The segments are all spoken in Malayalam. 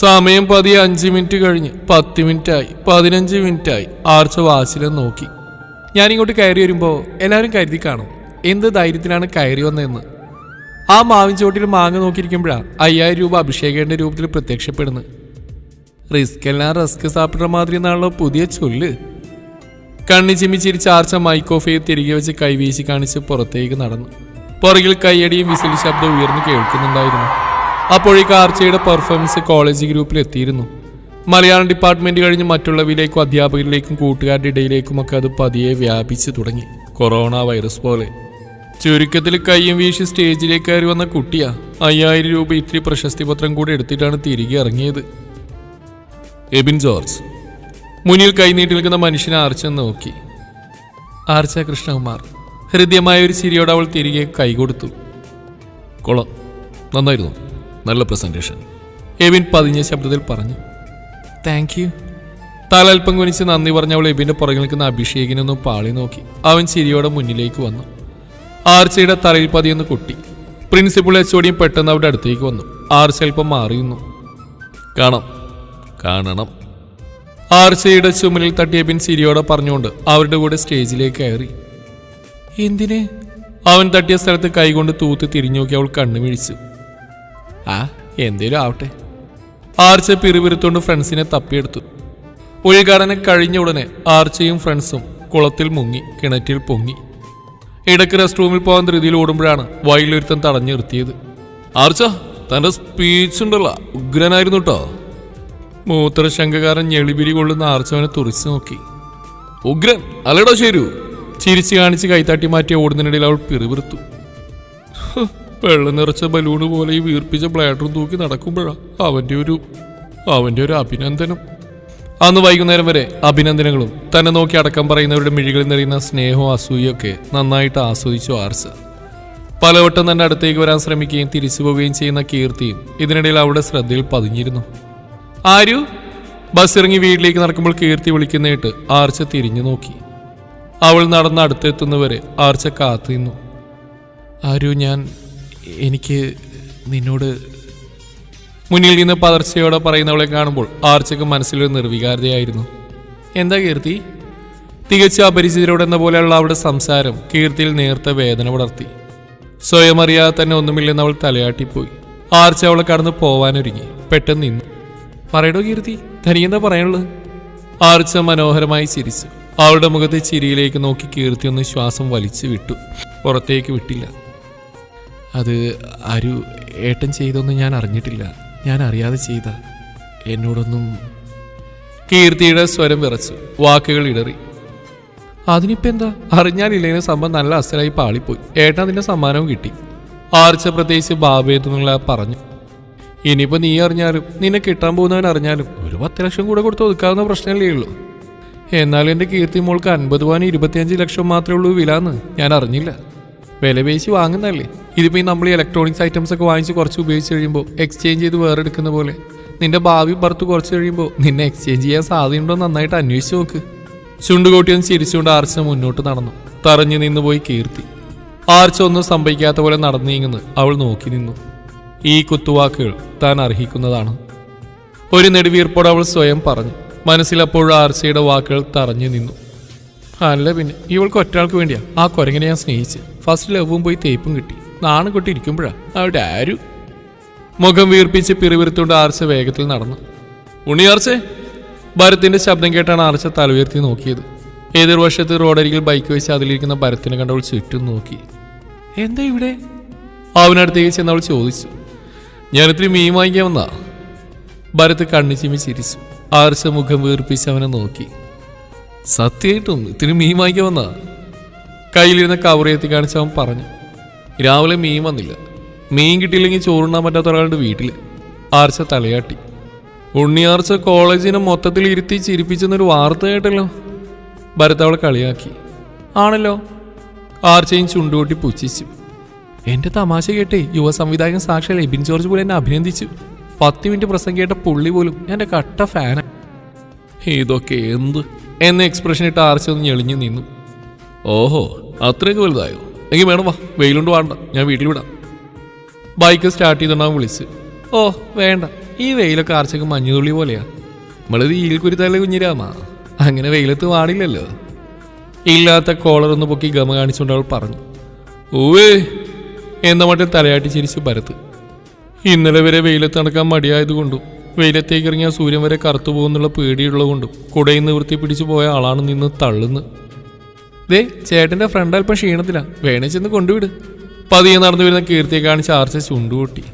സമയം 5 മിനിറ്റ് കഴിഞ്ഞ് 10 മിനിറ്റായി 15 മിനിറ്റായി. ആർച്ച വാച്ചിലും നോക്കി. ഞാനിങ്ങോട്ട് കയറി വരുമ്പോൾ എല്ലാവരും കരുതി കാണും എന്ത് ധൈര്യത്തിലാണ് കയറി വന്നതെന്ന്. ആ മാവിൻ ചോട്ടിൽ മാങ്ങ നോക്കിയിരിക്കുമ്പോഴാണ് 5000 രൂപ അഭിഷേകേണ്ട രൂപത്തിൽ പ്രത്യക്ഷപ്പെടുന്നത്. റിസ്ക് എല്ലാം റസ്ക് സാപ്പിടുന്ന മാതിരി എന്നാണല്ലോ പുതിയ ചൊല്ല്. കണ്ണി ചിമ്മി ചിരിച്ച് ആർച്ച മൈക്ക് ഓഫ് ചെയ്ത് തിരികെ വെച്ച് കൈവീശി കാണിച്ച് പുറത്തേക്ക് നടന്നു. പുറകിൽ കൈയടിയും വിസിൽ ശബ്ദം ഉയർന്നു കേൾക്കുന്നുണ്ടായിരുന്നു. അപ്പോഴേക്ക് ആർച്ചയുടെ പെർഫോമൻസ് കോളേജ് ഗ്രൂപ്പിൽ എത്തിയിരുന്നു. മലയാളം ഡിപ്പാർട്ട്മെന്റ് കഴിഞ്ഞ് മറ്റുള്ളവരിലേക്കും അധ്യാപകരിലേക്കും കൂട്ടുകാരുടെ ഇടയിലേക്കുമൊക്കെ അത് പതിയെ വ്യാപിച്ചു തുടങ്ങി. കൊറോണ വൈറസ് പോലെ. ചുരുക്കത്തിൽ കയ്യും വീശി സ്റ്റേജിലേക്ക് കയറി വന്ന കുട്ടിയാ 5000 രൂപ ഇത്തിരി പ്രശസ്തി പത്രം കൂടെ എടുത്തിട്ടാണ് തിരികെ ഇറങ്ങിയത്. എബിൻ ജോർജ് മുന്നിൽ കൈനീട്ടി നിൽക്കുന്ന മനുഷ്യനെ ആർച്ച നോക്കി. ആർച്ച കൃഷ്ണകുമാർ. ഹൃദ്യമായ ഒരു ചിരിയോടെ അവൾ തിരികെ കൈകൊടുത്തു. കൊള്ളാം, നന്നായിരുന്നു, നല്ല പ്രസന്റേഷൻ, എബിൻ പതിഞ്ഞ ശബ്ദത്തിൽ പറഞ്ഞു. Thank you. തലൽപ്പം കുനിച്ച് നന്ദി പറഞ്ഞ അവൾ എബിന്റെ പുറകിൽ നിൽക്കുന്ന അഭിഷേകിനൊന്നും പാളി നോക്കി. അവൻ ചിരിയോടെ മുന്നിലേക്ക് വന്നു. ആർച്ചയുടെ തലയിൽ പതിയൊന്ന് കൊട്ടി. പ്രിൻസിപ്പൾ എച്ചോടിയും പെട്ടെന്ന് അവിടെ അടുത്തേക്ക് വന്നു. ആർച്ച അല്പം മാറിയുന്നു. കാണണം. ആർച്ചയുടെ ചുമലിൽ തട്ടിയ എബിൻ ചിരിയോടെ പറഞ്ഞുകൊണ്ട് അവരുടെ കൂടെ സ്റ്റേജിലേക്ക് കയറി. എന്തിന്? അവൻ തട്ടിയ സ്ഥലത്ത് കൈകൊണ്ട് തൂത്ത് തിരിഞ്ഞു നോക്കി അവൾ കണ്ണുമിഴിച്ചു. എന്തേലും ആവട്ടെ. ആർച്ച പിറുപിറുത്തോണ്ട് ഫ്രണ്ട്സിനെ തപ്പിയെടുത്തു. ഉദ്ഘാടനം കഴിഞ്ഞ ഉടനെ ആർച്ചയും ഫ്രണ്ട്സും കുളത്തിൽ മുങ്ങി കിണറ്റിൽ പൊങ്ങി. ഇടയ്ക്ക് റെസ്റ്റ് റൂമിൽ പോകാൻ ധൃതിയിൽ ഓടുമ്പോഴാണ് വയലൊരുത്തൻ തടഞ്ഞു നിർത്തിയത്. ആർച്ച, തന്റെ സ്പീച്ച് ഉണ്ടല്ലോ, ഉഗ്രനായിരുന്നു കേട്ടോ. മൂത്രശങ്കകാരൻ ഞെളിപിരി കൊള്ളുന്ന ആർച്ചവനെ തുറിച്ചു നോക്കി. ഉഗ്രൻ അല്ലടോ ശരു. ചിരിച്ചു കാണിച്ച് കൈത്താട്ടി മാറ്റി ഓടുന്നതിനിടയിൽ അവൾ പിറുപിറുത്തു. വെള്ളം നിറച്ച ബലൂണ് പോലെ ഈ വീർപ്പിച്ച ബ്ലാഡറും തൂക്കി നടക്കുമ്പോഴാണ് അവന്റെ ഒരു അഭിനന്ദനം. അന്ന് വൈകുന്നേരം വരെ അഭിനന്ദനങ്ങളും തന്നെ നോക്കി അടക്കം പറയുന്നവരുടെ മിഴികളിൽ നിറയുന്ന സ്നേഹവും അസൂയൊക്കെ നന്നായിട്ട് ആസ്വദിച്ചു ആർച്ച. പലവട്ടം തന്നെ അടുത്തേക്ക് വരാൻ ശ്രമിക്കുകയും തിരിച്ചു പോവുകയും ചെയ്യുന്ന കീർത്തിയും ഇതിനിടയിൽ അവളുടെ ശ്രദ്ധയിൽ പതിഞ്ഞിരുന്നു. ആരു? ബസ് ഇറങ്ങി വീട്ടിലേക്ക് നടക്കുമ്പോൾ കീർത്തി വിളിക്കുന്നേട്ട് ആർച്ച തിരിഞ്ഞു നോക്കി. അവൾ നടന്ന് അടുത്തെത്തുന്നവരെ ആർച്ച കാത്തു നിന്നു. ആരു, എനിക്ക് നിന്നോട്. മുന്നിൽ നിന്ന് പതർച്ചയോടെ പറയുന്നവളെ കാണുമ്പോൾ ആർച്ചക്ക് മനസ്സിലൊരു നിർവികാരതയായിരുന്നു. എന്താ കീർത്തി? തികച്ചും അപരിചിതരോടെന്ന പോലെയുള്ള അവളുടെ സംസാരം കീർത്തിയിൽ നേർത്ത വേദന പടർത്തി. സ്വയം അറിയാതെ തന്നെ ഒന്നുമില്ലെന്ന് അവൾ തലയാട്ടിപ്പോയി. ആർച്ച അവളെ കടന്ന് പോവാനൊരുങ്ങി. പെട്ടെന്ന് നിന്നു. പറയടോ കീർത്തി, തനിക്കെന്താ പറയാനുള്ളത്? ആർച്ച മനോഹരമായി ചിരിച്ചു. അവളുടെ മുഖത്തെ ചിരിയിലേക്ക് നോക്കി കീർത്തി ഒന്ന് ശ്വാസം വലിച്ചു വിട്ടു. പുറത്തേക്ക് വിട്ടില്ല. അത് ആരു ഏട്ടൻ ചെയ്തൊന്നും ഞാൻ അറിഞ്ഞിട്ടില്ല, ഞാൻ അറിയാതെ ചെയ്ത. എന്നോടൊന്നും. കീർത്തിയുടെ സ്വരം വിറച്ചു, വാക്കുകൾ ഇടറി. അതിനിപ്പോൾ എന്താ? അറിഞ്ഞാലില്ലേനും സംഭവം നല്ല അസലായി പാളിപ്പോയി. ഏട്ടൻ അതിൻ്റെ സമ്മാനവും കിട്ടി. ആർച്ച പ്രത്യേകിച്ച് ബാബേത്തുന്നുള്ള പറഞ്ഞു. ഇനിയിപ്പോൾ നീ അറിഞ്ഞാലും നിന്നെ കിട്ടാൻ പോകുന്നവൻ അറിഞ്ഞാലും ഒരു 10 ലക്ഷം കൂടെ കൊടുത്ത് ഒതുക്കാവുന്ന പ്രശ്നമല്ലേ ഉള്ളൂ. എന്നാലും എൻ്റെ കീർത്തി മോൾക്ക് 50 പവന് 25 ലക്ഷം മാത്രമേ ഉള്ളൂ വിലാന്ന് ഞാൻ അറിഞ്ഞില്ല. വില പേശി വാങ്ങുന്നതല്ലേ. ഇതിപ്പോൾ നമ്മൾ ഈ ഇലക്ട്രോണിക്സ് ഐറ്റംസ് ഒക്കെ വാങ്ങിച്ച് കുറച്ച് ഉപയോഗിച്ച് കഴിയുമ്പോൾ എക്സ്ചേഞ്ച് ചെയ്ത് വേറെ എടുക്കുന്ന പോലെ നിന്റെ ഭാവി ഭർത്ത് കുറച്ച് കഴിയുമ്പോൾ നിന്നെ എക്സ്ചേഞ്ച് ചെയ്യാൻ സാധ്യതയുണ്ടോ നന്നായിട്ട് അന്വേഷിച്ച് നോക്ക്. ചുണ്ടുകൂട്ടിയൊന്ന് ചിരിച്ചുകൊണ്ട് ആർച്ച മുന്നോട്ട് നടന്നു. തറഞ്ഞു നിന്നുപോയി കീർത്തി. ആർച്ച ഒന്നും സംഭവിക്കാത്ത പോലെ നടന്നു നീങ്ങുന്നു അവൾ നോക്കി നിന്നു. ഈ കുത്തുവാക്കുകൾ താൻ അർഹിക്കുന്നതാണ്. ഒരു നെടുവീർപ്പോടെ അവൾ സ്വയം പറഞ്ഞു. മനസ്സിലപ്പോഴും ആർച്ചയുടെ വാക്കുകൾ തറഞ്ഞു നിന്നു. അല്ല പിന്നെ ഇവൾക്ക് ഒറ്റയാൾക്ക് വേണ്ടിയാ ആ കുരങ്ങനെ ഞാൻ സ്നേഹിച്ച്. ഫസ്റ്റ് ലവും പോയി തേപ്പും കിട്ടി. നാണം കൊട്ടി ഇരിക്കുമ്പോഴാ അവിടെ ആരു. മുഖം വീർപ്പിച്ച് പിറുവിറുത്തുകൊണ്ട് ആർച്ച വേഗത്തിൽ നടന്നു. ഉണ്ണിയാർച്ചേ! ഭരത്തിന്റെ ശബ്ദം കേട്ടാണ് ആർച്ച തല ഉയർത്തി നോക്കിയത്. എതിർവശത്ത് റോഡരികിൽ ബൈക്ക് വെച്ച് അതിലിരിക്കുന്ന ഭരത്തിനെ കണ്ടവൾ ചുറ്റും നോക്കി. എന്താ ഇവിടെ? അവനടുത്തേക്ക് ചെന്നവൾ ചോദിച്ചു. ഞാനിത്തിരി മീൻ വാങ്ങിക്കാൻ വന്നാ. ഭരത്ത് കണ്ണിച്ചിമ്മി ചിരിച്ചു. ആർച്ച മുഖം വീർപ്പിച്ച് അവനെ നോക്കി. സത്യമായിട്ടും ഇത്തിരി മീൻ വാങ്ങിക്കാൻ വന്നാ? കയ്യിലിരുന്ന കവറേത്തി കാണിച്ച് അവൻ പറഞ്ഞു. രാവിലെ മീൻ വന്നില്ല. മീൻ കിട്ടിയില്ലെങ്കിൽ ചോറുണ്ണാൻ പറ്റാത്ത ഒരാളുടെ വീട്ടിൽ. ആർച്ച തലയാട്ടി. ഉണ്ണിയാർച്ച കോളേജിനെ മൊത്തത്തിൽ ഇരുത്തി ചിരിപ്പിച്ചെന്നൊരു വാർത്ത കേട്ടല്ലോ. ഭരത് അവളെ കളിയാക്കി. ആണല്ലോ. ആർച്ചയും ചുണ്ടുകൂട്ടി പുച്ഛിച്ചു. എന്റെ തമാശ കേട്ടേ യുവ സംവിധായകൻ സാക്ഷാൽ എബിൻ ജോർജ് പോലും എന്നെ അഭിനന്ദിച്ചു. 10 മിനിറ്റ് പ്രസംഗം കേട്ട പുള്ളി പോലും എന്റെ കട്ട ഫാനാ. ഇതൊക്കെ എന്ത് എന്ന എക്സ്പ്രഷൻ ഇട്ട് ആർച്ച ഒന്ന് ഞെളിഞ്ഞു നിന്നു. ഓഹോ, അത്രയൊക്കെ വലുതായോ? എങ്കിൽ വേണം വാ, വെയിലുണ്ട്, വേണ്ട, ഞാൻ വീട്ടിൽ വിടാം. ബൈക്ക് സ്റ്റാർട്ട് ചെയ്തിട്ടുണ്ടാവും വിളിച്ച്. ഓ വേണ്ട, ഈ വെയിലൊക്കെ ആർച്ചക്ക് മഞ്ഞുതുള്ളി പോലെയാ. നമ്മളത് ഈൽ കുരുത്തല്ലേ കുഞ്ഞിരാമ, അങ്ങനെ വെയിലത്ത് പാടില്ലല്ലോ. ഇല്ലാത്ത കോളറൊന്ന് പൊക്കി ഗമ കാണിച്ചുകൊണ്ട് അവൾ പറഞ്ഞു. ഓവേ എന്ന മട്ടിൽ തലയാട്ടി ചിരിച്ചു ഭരത്. ഇന്നലെ വരെ വെയിലത്ത് നടക്കാൻ മടിയായതുകൊണ്ടും വെയിലത്തേക്ക് ഇറങ്ങിയ സൂര്യൻ വരെ കറുത്തു പോകുന്നുള്ള പേടിയുള്ളതുകൊണ്ടും കുടയിൽ നിവൃത്തി പിടിച്ചു പോയ ആളാണ് നിന്ന് തള്ളുന്നു. ദേ ചേട്ടൻ്റെ ഫ്രണ്ട് അല്പം ക്ഷീണത്തിലാ, വേണേ ചെന്ന് കൊണ്ടുവിട്. പതിയെ നടന്നു വരുന്ന കീർത്തിയെ കാണിച്ച് ആർച്ച ചുണ്ടുകൂട്ടി.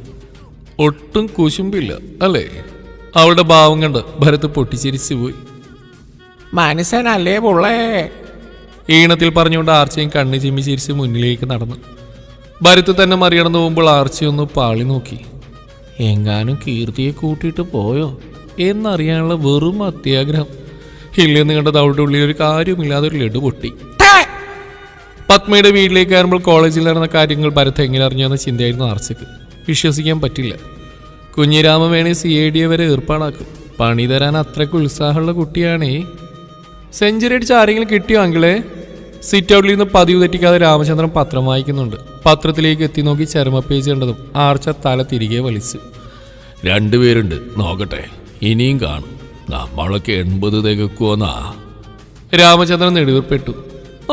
ഒട്ടും കുശുമ്പില്ല അല്ലേ? അവളുടെ ഭാവം കണ്ട് ഭരത് പൊട്ടിച്ചിരിച്ചു പോയി. മനസ്സനല്ലേ പുള്ളേ, ഈണത്തിൽ പറഞ്ഞുകൊണ്ട് ആർച്ചയും കണ്ണു ചിമ്മി ചിരിച്ച് മുന്നിലേക്ക് നടന്നു. ഭരത് തന്നെ മറികടന്നു പോകുമ്പോൾ ആർച്ചയൊന്ന് പാളി നോക്കി. എങ്ങാനും കീർത്തിയെ കൂട്ടിയിട്ട് പോയോ എന്നറിയാനുള്ള വെറും അത്യാഗ്രഹം. ഇല്ലെന്ന് കണ്ടത് അവളുടെ ഉള്ളിൽ ഒരു കാര്യമില്ലാതെ ഒരു ലഡു പൊട്ടി. പത്മയുടെ വീട്ടിലേക്ക് കയറുമ്പോൾ കോളേജിൽ നടന്ന കാര്യങ്ങൾ ഭരത് എങ്ങനെ അറിഞ്ഞു എന്ന ചിന്തയായിരുന്നു ആർച്ചക്ക്. വിശ്വസിക്കാൻ പറ്റില്ല. കുഞ്ഞിരാമൻ വേണേ CID വരെ ഏർപ്പാടാക്കും. പണി തരാൻ അത്രയ്ക്ക് ഉത്സാഹമുള്ള കുട്ടിയാണേ. സെഞ്ചുറി അടിച്ച് ആരെങ്കിലും കിട്ടിയോ അങ്കിളെ? സിറ്റ് ഔട്ടിൽ നിന്ന് പതിവ് തെറ്റിക്കാതെ രാമചന്ദ്രൻ പത്രം വായിക്കുന്നുണ്ട്. പത്രത്തിലേക്ക് എത്തി നോക്കി ചരമ പേജ് കണ്ടതും ആർച്ച തല തിരികെ വലിച്ചു. 2 പേരുണ്ട്, നോക്കട്ടെ, ഇനിയും കാണും. നമ്മളൊക്കെ 80 തികക്കുവോന്നാ. രാമചന്ദ്രൻ നെടുവീർപ്പെട്ടു.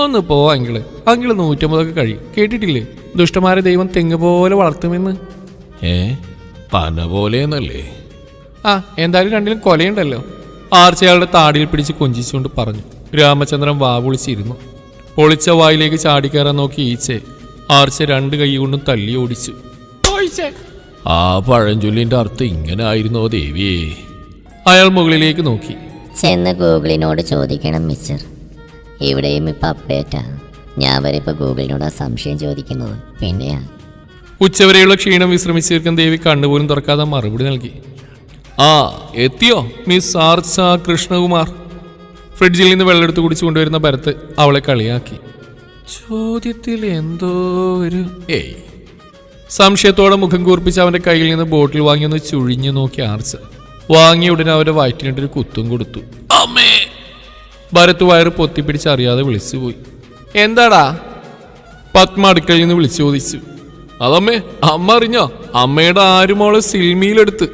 ഒന്ന് പോ അങ്കിള്, 150 കഴിയും. കേട്ടിട്ടില്ലേ, ദുഷ്ടന്മാരെ ദൈവം തെങ്ങ് പോലെ വളർത്തുമെന്ന്. പന പോലെയെന്നല്ലേ? എന്തായാലും രണ്ടിലും കൊലയുണ്ടല്ലോ. ആർച്ചയാളുടെ താടിയിൽ പിടിച്ച് കൊഞ്ചിച്ചുകൊണ്ട് പറഞ്ഞു. രാമചന്ദ്രൻ വാവുളിച്ചിരുന്നു. പൊളിച്ച വായിലേക്ക് ചാടിക്കയറാൻ നോക്കി ഈച്ചെ ആർച്ച 2 കൈ കൊണ്ടും തല്ലി ഓടിച്ചു. ആ പഴഞ്ചൊല്ലിന്റെ അർത്ഥം ഇങ്ങനെ ആയിരുന്നോ ദേവിയേ? അയാൾ മുകളിലേക്ക് നോക്കി. ചെന്ന് ഗൂഗിളിനോട് ചോദിക്കണം മിസ്റ്റർ. ഇവിടെയും ഇപ്പം അപ്ഡേറ്റാ. ഞാൻ വരെ ഇപ്പം ഗൂഗിളിനോടാ സംശയം ചോദിക്കുന്നത്. പിന്നെയാ ഉച്ചവരെയുള്ള ക്ഷീണം വിശ്രമിച്ചു തീർക്കാൻ ദേവി കണ്ണുപോലും തുറക്കാതെ മറുപടി നൽകി. എത്തിയോ മിസ് ആർച്ച കൃഷ്ണകുമാർ? ഫ്രിഡ്ജിൽ നിന്ന് വെള്ളമെടുത്ത് കുടിച്ചു കൊണ്ടുവരുന്ന ഭരത് അവളെ കളിയാക്കി. ചോദ്യത്തിൽ എന്തോ ഒരു സംശയത്തോടെ മുഖം കൂർപ്പിച്ച് അവന്റെ കയ്യിൽ നിന്ന് ബോട്ടിൽ വാങ്ങി ഒന്ന് ചുഴിഞ്ഞു നോക്കി ആർച്ച. വാങ്ങിയ ഉടനെ അവരുടെ വയറ്റിനിട്ടൊരു കുത്തും കൊടുത്തു. അമ്മേ! ഭരത് വയറ് പൊത്തിപ്പിടിച്ച് അറിയാതെ വിളിച്ചുപോയി. എന്താടാ? പത്മ അടുക്കളയിൽ നിന്ന് വിളിച്ചു ചോദിച്ചു. അതമ്മേ, അമ്മ അറിഞ്ഞോ? അമ്മയുടെ ആരുമോളെ സിൽമിയിലെടുത്ത്.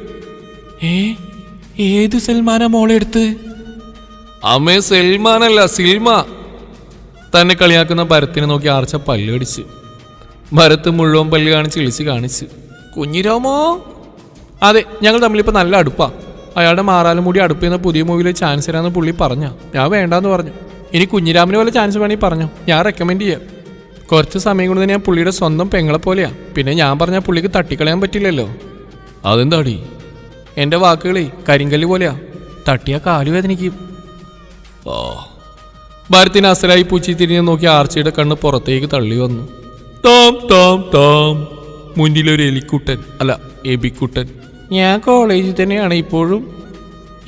ഏത് സൽമാനാ മോളെ എടുത്ത്? അമ്മേ, സൽമാനല്ല, സിൽമ. തന്നെ കളിയാക്കുന്ന ഭരത്തിനെ നോക്കി ആർച്ച പല്ല് കടിച്ചു. ഭരത്ത് മുഴുവൻ പല്ല് കാണിച്ച് ഇളിച്ച് കാണിച്ചു. കുഞ്ഞിരാമോ? അതെ, ഞങ്ങൾ തമ്മിലിപ്പോൾ നല്ല അടുപ്പാ. അയാളുടെ മാറാലും കൂടി അടുപ്പെന്ന പുതിയ മൂവിയിലെ ചാൻസ് തരാമെന്ന് പുള്ളി പറഞ്ഞോ. ഞാൻ വേണ്ടാന്ന് പറഞ്ഞു. ഇനി കുഞ്ഞിരാമിന് പോലെ ചാൻസ് വേണമെങ്കിൽ പറഞ്ഞോ, ഞാൻ റെക്കമെൻഡ് ചെയ്യാം. കുറച്ച് സമയം കൊണ്ട് തന്നെ ഞാൻ പുള്ളിയുടെ സ്വന്തം പെങ്ങളെ പോലെയാ. പിന്നെ ഞാൻ പറഞ്ഞാൽ പുള്ളിക്ക് തട്ടിക്കളയാൻ പറ്റില്ലല്ലോ. അതെന്താടി? എൻ്റെ വാക്കുകളെ കരിങ്കല്ല് പോലെയാ, തട്ടിയാ കാല് വേദനിക്കും. ഭരത്തിന് അസലായി പൂച്ചി തിരിഞ്ഞ് നോക്കി ആർച്ചയുടെ കണ്ണ് പുറത്തേക്ക് തള്ളി വന്നു. Tom Tom Tom. മുന്നിലൊരു എലിക്കുട്ടൻ, അല്ല എബിക്കുട്ടൻ. ഞാൻ കോളേജിൽ തന്നെയാണ് ഇപ്പോഴും.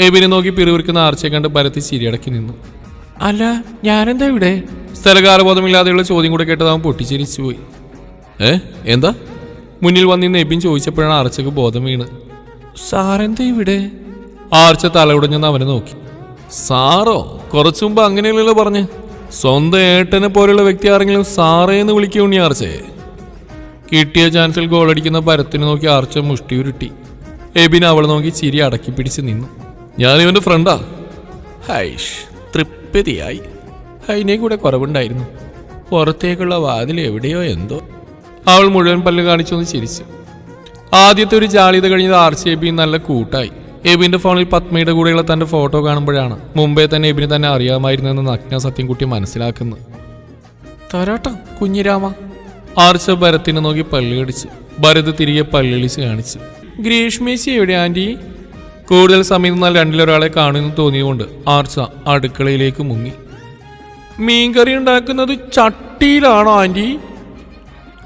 എബിനെ നോക്കി പിറുവിറുക്കുന്ന ആർച്ചയെ കണ്ട് ഭരത്ത് ചിരിയടക്കി നിന്നു. അല്ല, ഞാനെന്താ ഇവിടെ? സ്ഥലകാലബോധമില്ലാതെയുള്ള ചോദ്യം കൂടെ കേട്ടതാവും പൊട്ടിച്ചിരിച്ചു പോയി. എന്താ? മുന്നിൽ വന്നിന്ന് എബിൻ ചോദിച്ചപ്പോഴാണ് ആർച്ചക്ക് ബോധം വീണ്. സാറെന്താ ഇവിടെ? ആർച്ച തലയുടഞ്ഞെന്ന് അവനെ നോക്കി. സാറോ? കുറച്ചു മുമ്പ് അങ്ങനെയല്ലല്ലോ പറഞ്ഞ്. സ്വന്തം ഏട്ടനെ പോലെയുള്ള വ്യക്തി ആരെങ്കിലും സാറേന്ന് വിളിക്കുണ്ണി ആർച്ചേ. കിട്ടിയ ചാൻസിൽ ഗോളടിക്കുന്ന ഭരത്തിനെ നോക്കി ആർച്ച മുഷ്ടി ഉരുട്ടി. എബിൻ അവളെ നോക്കി ചിരി അടക്കി പിടിച്ച് നിന്നു. ഞാനിവന്റെ ഫ്രണ്ടാ. ഹൈഷ്, തൃപ്തിയായി. അതിനെ കൂടെ കുറവുണ്ടായിരുന്നു. പുറത്തേക്കുള്ള വാതിൽ എവിടെയോ എന്തോ. അവൾ മുഴുവൻ പല്ല് കാണിച്ചൊന്ന് ചിരിച്ചു. ആദ്യത്തെ ഒരു ജാളിത കഴിഞ്ഞത് ആർച്ച എബിൻ നല്ല കൂട്ടായി. എബിന്റെ ഫോണിൽ പത്മയുടെ കൂടെയുള്ള തന്റെ ഫോട്ടോ കാണുമ്പോഴാണ് മുമ്പേ തന്നെ എബിന് തന്നെ അറിയാമായിരുന്നെന്ന് നഗ്ന സത്യം കുട്ടി മനസ്സിലാക്കുന്നത്. തരാട്ടോ കുഞ്ഞിരാമ. ആർച്ച ഭരത്തിനെ നോക്കി പല്ല് കടിച്ചു. ഭരത് തിരികെ പല്ലിളിച്ച് കാണിച്ചു. ഗ്രീഷ്മേശി എവിടെ ആന്റി? കൂടുതൽ സമയം നിന്നാൽ രണ്ടിലൊരാളെ കാണുമെന്ന് തോന്നിയതുകൊണ്ട് ആർച്ച അടുക്കളയിലേക്ക് മുങ്ങി. മീൻകറി ഉണ്ടാക്കുന്നത് ചട്ടിയിലാണോ ആന്റി?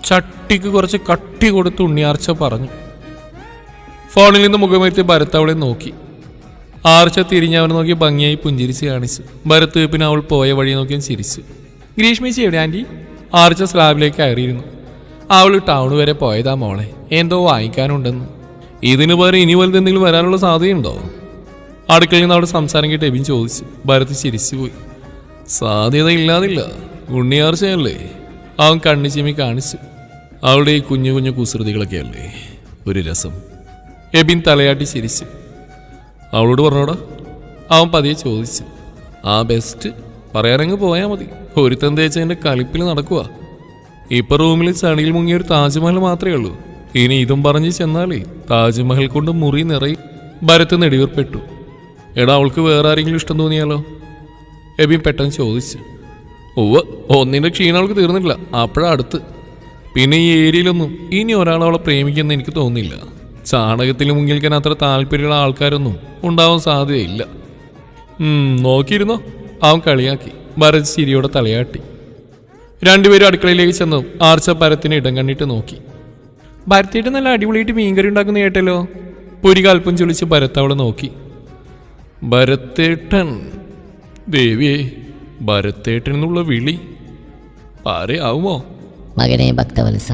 ചട്ടിക്ക് കുറച്ച് കട്ടി കൊടുത്ത് ഉണ്ണിയാർച്ച പറഞ്ഞു. ഫോണിൽ നിന്ന് മുഖമെത്തി ഭരത് അവളെ നോക്കി. ആർച്ച തിരിഞ്ഞവനെ നോക്കി ഭംഗിയായി പുഞ്ചിരിച്ച് കാണിച്ചു. ഭരത് പിന്നെ അവൾ പോയ വഴി നോക്കിയും ചിരിച്ചു. ഗ്രീഷ്മേച്ചി എവിടെ ആന്റി? ആർച്ച സ്ലാബിലേക്ക് കയറിയിരുന്നു. അവൾ ടൗൺ വരെ പോയതാ മോളെ, എന്തോ വാങ്ങിക്കാനുണ്ടെന്ന്. ഇതിന് പകരം ഇനി വലുത് എന്തെങ്കിലും വരാനുള്ള സാധ്യതയുണ്ടോ? അടുക്കളയിൽ നിന്ന് അവിടെ സംസാരം കേട്ട് എബിൻ ചോദിച്ചു. ഭരത് ചിരിച്ചു പോയി. സാധ്യത ഇല്ലാതില്ല, ഉണ്ണിയാർച്ചയല്ലേ. അവൻ കണ്ണു ചിമ്മി കാണിച്ചു. അവളുടെ ഈ കുഞ്ഞു കുഞ്ഞു കുസൃതികളൊക്കെ അല്ലേ ഒരു രസം. എബിൻ തലയാട്ടി ചിരിച്ചു. അവളോട് പറഞ്ഞോടാ? അവൻ പതിയെ ചോദിച്ചു. ആ ബെസ്റ്റ്, പറയാനങ്ങ് പോയാൽ മതി. ഒരുത്തൻ തേച്ചതിൻ്റെ കളിപ്പിൽ നടക്കുക. ഇപ്പൊ റൂമിൽ ചളിയിൽ മുങ്ങിയ ഒരു താജ്മഹൽ മാത്രമേ ഉള്ളൂ. ഇനി ഇതും പറഞ്ഞ് ചെന്നാലേ താജ്മഹൽ കൊണ്ട് മുറി നിറയും. ഭരത് നെടിവീർപ്പെട്ടു. എടാ, അവൾക്ക് വേറെ ആരെങ്കിലും ഇഷ്ടം തോന്നിയാലോ? എബിൻ പെട്ടെന്ന് ചോദിച്ചു. ഉവ്വ്, ഒന്നിൻ്റെ ക്ഷീണം അവൾക്ക് തീർന്നിട്ടില്ല, അപ്പോഴാ അടുത്ത്. പിന്നെ ഈ ഏരിയയിലൊന്നും ഇനി ഒരാളവളെ പ്രേമിക്കുമെന്ന് എനിക്ക് തോന്നുന്നില്ല. ചാണകത്തിൽ മുങ്ങിൽക്കാൻ അത്ര താല്പര്യമുള്ള ആൾക്കാരൊന്നും ഉണ്ടാവാൻ സാധ്യതയില്ല. നോക്കിയിരുന്നോ? അവൻ കളിയാക്കി. ഭരത് ചിരിയോടെ തലയാട്ടി. രണ്ടുപേരും അടുക്കളയിലേക്ക് ചെന്നു. ആർച്ച ഭരത്തിന് ഇടം കണ്ണിട്ട് നോക്കി. ഭരത്തിയിട്ട് നല്ല അടിപൊളിയായിട്ട് മീൻകറി ഉണ്ടാക്കുന്ന കേട്ടല്ലോ. പൊരിക അല്പം ചൊളിച്ച് ഭരത്ത് അവളെ നോക്കി. ഭരത്തേട്ടൻ, ദേവിയെ, ഭരത്തേട്ടൻ എന്നുള്ള വിളി ആരെയാവുമോ? മകനെ ഭക്തവത്സ,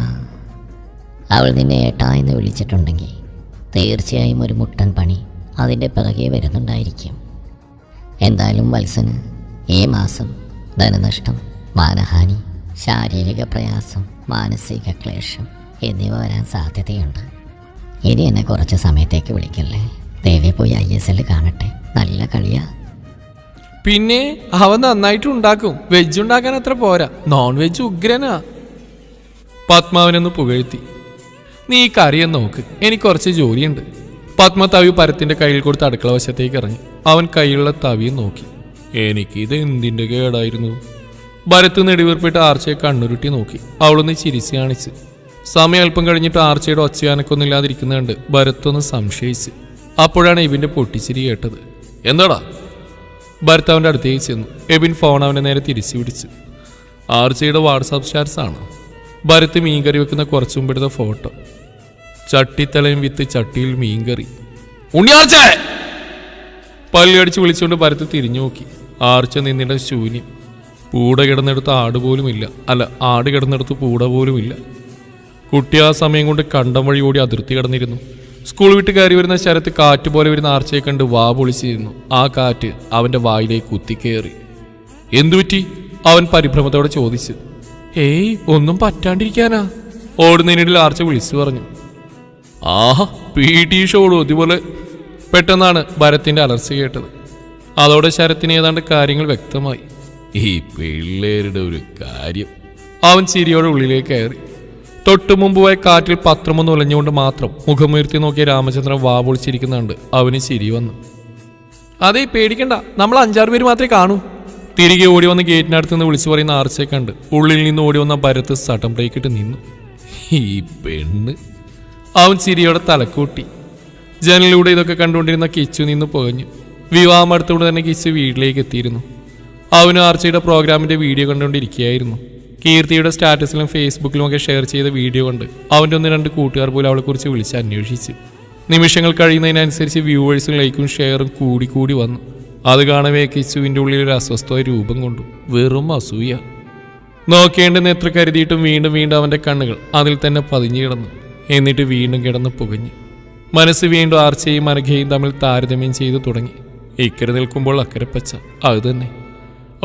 അവൾ നിന്നെ ഏട്ടാ എന്ന് വിളിച്ചിട്ടുണ്ടെങ്കിൽ തീർച്ചയായും ഒരു മുട്ടൻ പണി അതിൻ്റെ പിറകെ വരുന്നുണ്ടായിരിക്കും. എന്തായാലും വത്സന് ഈ മാസം ധനനഷ്ടം, മാനഹാനി, ശാരീരിക പ്രയാസം, മാനസിക ക്ലേശം എന്നിവ വരാൻ സാധ്യതയുണ്ട്. ഇനി എന്നെ കുറച്ച് സമയത്തേക്ക് വിളിക്കല്ലേ. ദേവി പോയി ISL കാണട്ടെ. നല്ല കളിയാ. പിന്നെ അവൻ നന്നായിട്ട് ഉണ്ടാക്കും. വെജ് ഉണ്ടാക്കാൻ അത്ര പോരാ, നോൺ വെജ് ഉഗ്രനാ. പത്മാവനൊന്ന് പുകഴ്ത്തി. നീ കറിയെന്ന് നോക്ക്, എനിക്ക് കുറച്ച് ജോലിയുണ്ട്. പത്മ തവി ഭരത്തിന്റെ കയ്യിൽ കൊടുത്ത് അടുക്കള വശത്തേക്ക് ഇറങ്ങി. അവൻ കൈയുള്ള തവിയും നോക്കി. എനിക്കിത് എന്തിൻ്റെ കേടായിരുന്നു? ഭരത്ത് നെടിവീർപ്പിട്ട് ആർച്ചയെ കണ്ണുരുട്ടി നോക്കി. അവളൊന്ന് ചിരിച്ച് കാണിച്ച്. സമയം അല്പം കഴിഞ്ഞിട്ട് ആർച്ചയുടെ ഒച്ചയാനക്കൊന്നും ഇല്ലാതിരിക്കുന്ന കണ്ട് ഭരത്തൊന്ന് സംശയിച്ച്. അപ്പോഴാണ് എബിൻ്റെ പൊട്ടിച്ചിരി കേട്ടത്. എന്താടാ? ഭരത് അവൻ്റെ അടുത്തേക്ക് ചെന്നു. എബിൻ ഫോൺ അവൻ്റെ നേരെ തിരിച്ചു പിടിച്ചു. ആർച്ചയുടെ വാട്സാപ്പ് സ്റ്റാറ്റസ് ആണ്. ഭരത് മീൻകറി വെക്കുന്ന കുറച്ചു മുമ്പെടുത്ത ഫോട്ടോ. ചട്ടിത്തലയും വിത്ത് ചട്ടിയിൽ മീൻകറി. ഉണ്ണിയാർച്ച! പല്ലടിച്ച് വിളിച്ചുകൊണ്ട് ഭരത് തിരിഞ്ഞു നോക്കി. ആർച്ച നിന്നിട ശൂന്യം. പൂട കിടന്നെടുത്ത് ആട് പോലുമില്ല. അല്ല, ആട് കിടന്നെടുത്ത് പൂട പോലുമില്ല. കുട്ടി ആ സമയം കൊണ്ട് കണ്ടം വഴി ഓടി അതിർത്തി കിടന്നിരുന്നു. സ്കൂൾ വിട്ട് കയറി വരുന്ന ശരത്ത് കാറ്റ് പോലെ വരുന്ന ആർച്ചയെ കണ്ട് വാ പൊളിച്ചിരുന്നു. ആ കാറ്റ് അവൻ്റെ വായിലേക്ക് കുത്തിക്കയറി. എന്തുപറ്റി? അവൻ പരിഭ്രമത്തോടെ ചോദിച്ചു. ഏയ്, ഒന്നും പറ്റാണ്ടിരിക്കാനാ. ഓടുന്നതിനിടയിൽ ആർച്ച വിളിച്ചു പറഞ്ഞു. ആഹാ, PT ഷോ ഓടും അതുപോലെ. പെട്ടെന്നാണ് ഭരത്തിന്റെ അലർച്ച കേട്ടത്. അതോടെ ശരത്തിന് ഏതാണ്ട് കാര്യങ്ങൾ വ്യക്തമായി. ഈ പിള്ളേരുടെ ഒരു കാര്യം. അവൻ ചിരിയോടെ ഉള്ളിലേക്ക് കയറി. തൊട്ടു മുമ്പുപോയ കാറ്റിൽ പത്രമൊന്നും ഉലഞ്ഞുകൊണ്ട് മാത്രം മുഖമുയർത്തി നോക്കിയ രാമചന്ദ്രൻ വാ പൊളിച്ചിരിക്കുന്നുണ്ട്. അവന് ചിരി വന്നു. അതെ, പേടിക്കണ്ട, നമ്മൾ 5-6 പേര് മാത്രമേ കാണൂ. തിരികെ ഓടി വന്ന് ഗേറ്റിനടുത്ത് നിന്ന് വിളിച്ചു പറയുന്ന ആർച്ചയെ കണ്ട് ഉള്ളിൽ നിന്ന് ഓടി വന്ന ഭരത്ത് സട്ടം ബ്രേക്കിട്ട് നിന്നു. ഈ പെണ്ണ്. അവൻ ചിരിയോടെ തലക്കൂട്ടി. ജനലിലൂടെ ഇതൊക്കെ കണ്ടുകൊണ്ടിരുന്ന കിച്ചു നിന്ന് പുകഞ്ഞു. വിവാഹം അടുത്തുകൊണ്ട് തന്നെ കിച്ചു വീട്ടിലേക്ക് എത്തിയിരുന്നു. അവനും ആർച്ചയുടെ പ്രോഗ്രാമിന്റെ വീഡിയോ കണ്ടുകൊണ്ടിരിക്കുകയായിരുന്നു. കീർത്തിയുടെ സ്റ്റാറ്റസിലും ഫേസ്ബുക്കിലും ഒക്കെ ഷെയർ ചെയ്ത വീഡിയോ കണ്ട് അവൻ്റെ 1-2 കൂട്ടുകാർ പോലും അവളെക്കുറിച്ച് വിളിച്ച് അന്വേഷിച്ചു. നിമിഷങ്ങൾ കഴിയുന്നതിനനുസരിച്ച് വ്യൂവേഴ്സും ലൈക്കും ഷെയറും കൂടി വന്നു. അത് കാണവേ കിച്ചുവിൻ്റെ ഉള്ളിൽ ഒരു അസ്വസ്ഥമായ രൂപം കൊണ്ടു. വെറും അസൂയ. നോക്കേണ്ടെന്ന് എത്ര കരുതിയിട്ടും വീണ്ടും അവൻ്റെ കണ്ണുകൾ അതിൽ തന്നെ പതിഞ്ഞു കിടന്നു. എന്നിട്ട് വീണ്ടും കിടന്ന് പുകഞ്ഞു. മനസ്സ് വീണ്ടും ആർച്ചയും അനഘയും തമ്മിൽ താരതമ്യം ചെയ്തു തുടങ്ങി. ഇക്കരെ നിൽക്കുമ്പോൾ അക്കരെ പച്ച. അത് തന്നെ.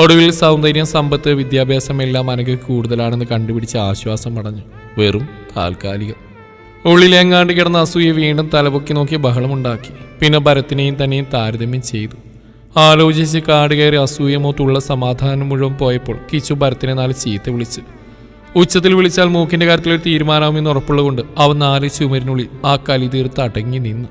ഒടുവിൽ സൗന്ദര്യം, സമ്പത്ത്, വിദ്യാഭ്യാസം എല്ലാം അനഘയ്ക്ക് കൂടുതലാണെന്ന് കണ്ടുപിടിച്ച് ആശ്വാസം അടഞ്ഞു. വെറും താൽക്കാലികം. ഉള്ളിലെങ്ങാണ്ട് കിടന്ന അസൂയ വീണ്ടും തലപൊക്കി നോക്കി ബഹളമുണ്ടാക്കി. പിന്നെ ഭരത്തിനെയും തന്നെയും താരതമ്യം ചെയ്തു. ആലോചിച്ച് കാട് കയറി അസൂയമോത്തുള്ള സമാധാനം മുഴുവൻ പോയപ്പോൾ കിച്ചു ഭരത്തിനെ 4 ചീത്ത വിളിച്ചു. ഉച്ചത്തിൽ വിളിച്ചാൽ മൂക്കിന്റെ കാര്യത്തിൽ ഒരു തീരുമാനമാകുമെന്ന് ഉറപ്പുള്ളതുകൊണ്ട് അവൻ 4 ചുമരിനുള്ളിൽ ആ കലി തീർത്ത് അടങ്ങി നിന്നു.